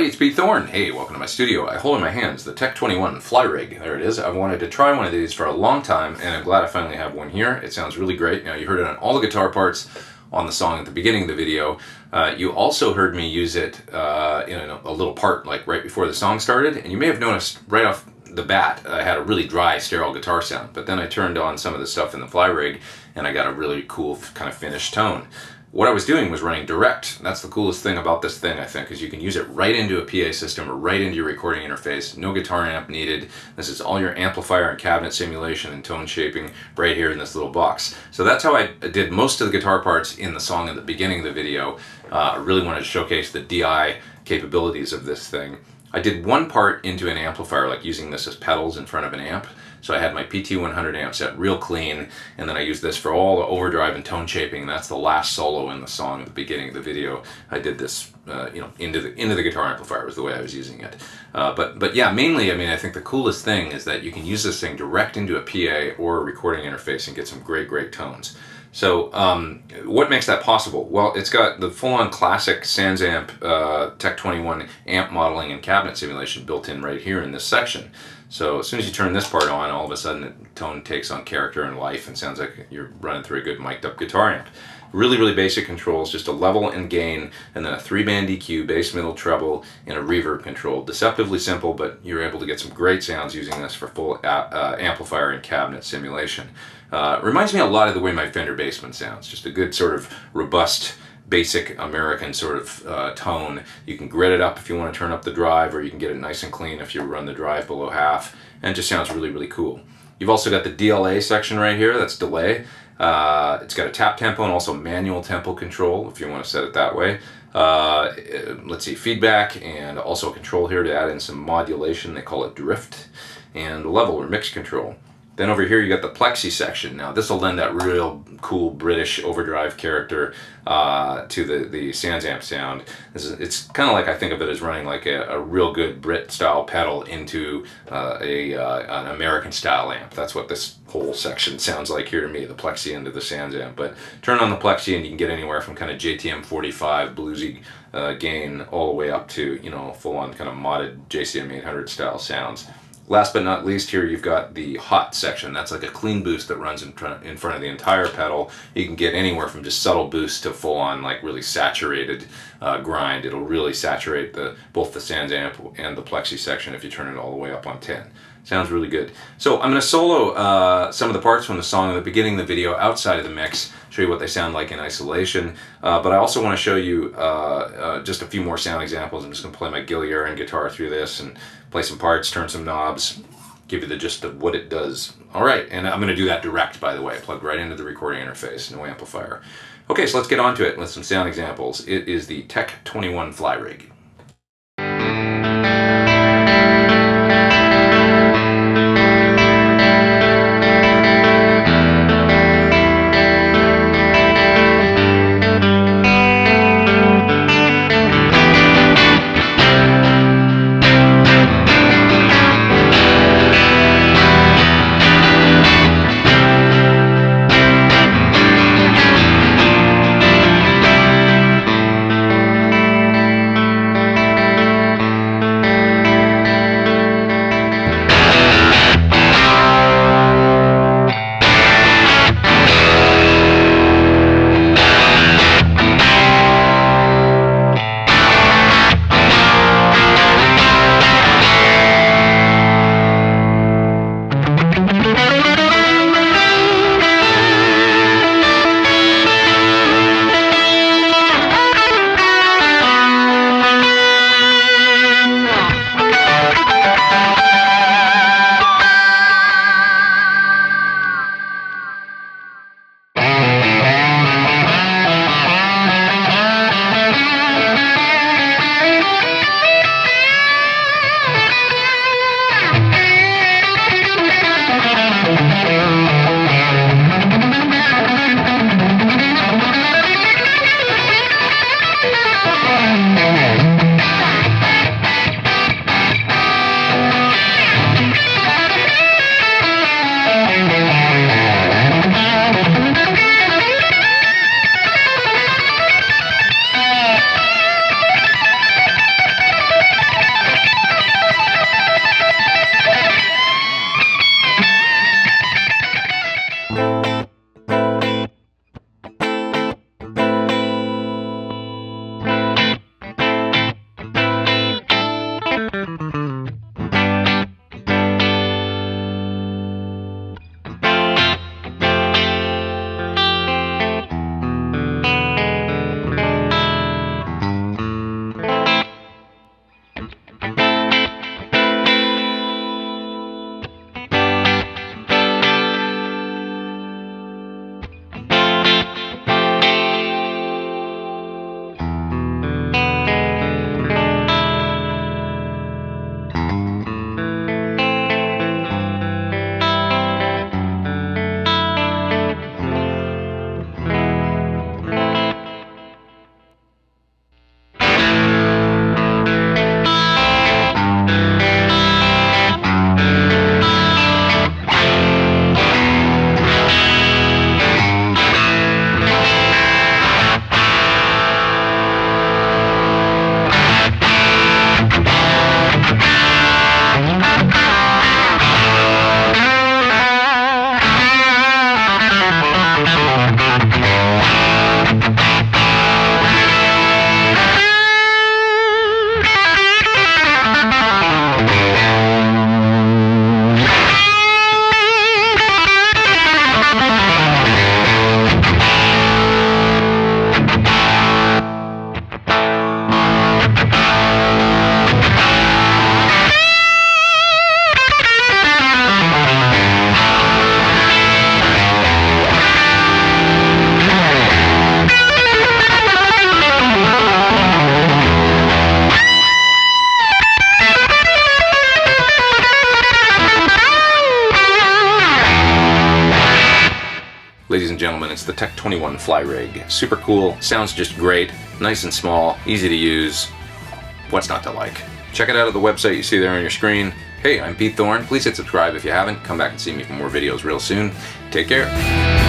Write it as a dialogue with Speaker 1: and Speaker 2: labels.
Speaker 1: everybody, it's Pete Thorn. Hey, welcome to my studio. I hold in my hands the Tech 21 FlyRig. There it is. I've wanted to try one of these for a long time, and I'm glad I finally have one here. It sounds really great. Now, you heard it on all the guitar parts on the song at the beginning of the video. You also heard me use it in a little part like right before the song started, and you may have noticed right off the bat I had a really dry, sterile guitar sound, but then I turned on some of the stuff in the FlyRig, and I got a really cool kind of finished tone. What I was doing was running direct. That's the coolest thing about this thing, I think, is you can use it right into a PA system or right into your recording interface. No guitar amp needed. This is all your amplifier and cabinet simulation and tone shaping right here in this little box. So that's how I did most of the guitar parts in the song at the beginning of the video. I really wanted to showcase the DI capabilities of this thing. I did one part into an amplifier, like using this as pedals in front of an amp. So I had my PT100 amp set real clean, and then I used this for all the overdrive and tone shaping. That's the last solo in the song at the beginning of the video. I did this, into the guitar amplifier was the way I was using it. But yeah, mainly, I mean, I think the coolest thing is that you can use this thing direct into a PA or a recording interface and get some great tones. So what makes that possible? Well, it's got the full-on classic SANSAMP Tech 21 amp modeling and cabinet simulation built in right here in this section. So as soon as you turn this part on, all of a sudden the tone takes on character and life and sounds like you're running through a good mic'd up guitar amp. Really basic controls, just a level and gain, and then a 3-band EQ, bass, middle, treble, and a reverb control. Deceptively simple, but you're able to get some great sounds using this for full amplifier and cabinet simulation. Reminds me a lot of the way my Fender Bassman sounds, just a good sort of robust, basic American sort of tone. You can grit it up if you want to turn up the drive, or you can get it nice and clean if you run the drive below half, and it just sounds really cool. You've also got the DLA section right here, that's delay. It's got a tap tempo and also manual tempo control if you want to set it that way. Let's see, feedback, and also a control here to add in some modulation, they call it drift, and level or mix control. Then over here you got the Plexi section. Now this will lend that real cool British overdrive character to the SANSAMP sound. It's kind of like, I think of it as running like a real good Brit style pedal into an American style amp. That's what this whole section sounds like here to me, the Plexi into the SANSAMP. But turn on the Plexi and you can get anywhere from kind of JTM 45 bluesy gain all the way up to, you know, full on kind of modded JCM 800 style sounds. Last but not least, here you've got the hot section. That's like a clean boost that runs in front of the entire pedal. You can get anywhere from just subtle boost to full on like really saturated grind. It'll really saturate both the SANSAMP and the Plexi section if you turn it all the way up on 10. Sounds really good. So I'm going to solo some of the parts from the song at the beginning of the video outside of the mix, show you what they sound like in isolation, but I also want to show you just a few more sound examples. I'm just going to play my Gillier guitar through this and play some parts, turn some knobs, give you the gist of what it does. Alright, and I'm going to do that direct, by the way, plugged right into the recording interface, no amplifier. Okay, so let's get on to it with some sound examples. It is the Tech 21 FlyRig. gentlemen, it's the Tech 21 FlyRig. Super cool, sounds just great, nice and small, easy to use. What's not to like? Check it out at the website you see there on your screen. Hey, I'm Pete Thorn. Please hit subscribe if you haven't. Come back and see me for more videos real soon. Take care.